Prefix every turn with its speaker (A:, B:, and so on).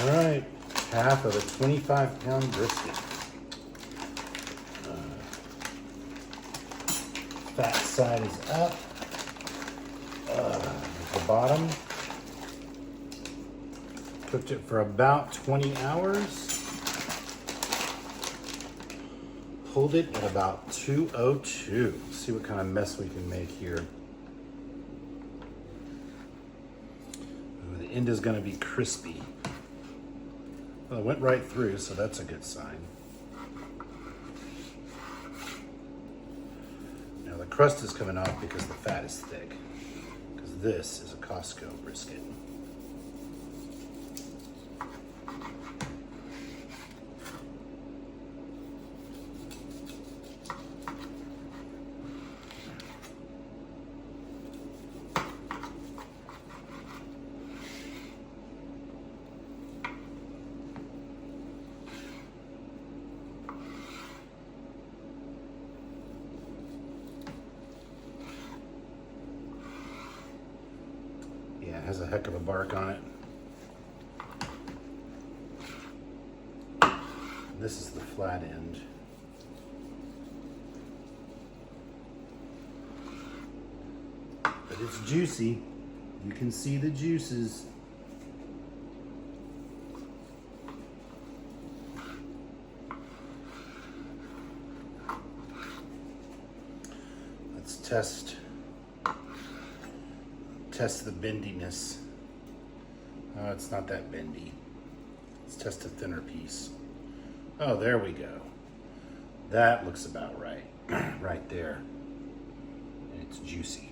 A: All right, half of a 25-pound brisket. Fat side is up. The bottom. Cooked it for about 20 hours. Pulled it at about 202. Let's see what kind of mess we can make here. Ooh, the end is going to be crispy. Well, it went right through, so that's a good sign. Now the crust is coming off because the fat is thick. Because this is a Costco brisket. Yeah, it has a heck of a bark on it. This is the flat end. But it's juicy. You can see the juices. Let's test the bendiness. Oh, it's not that bendy. Let's test a thinner piece. Oh, there we go. That looks about right. Right there. And it's juicy.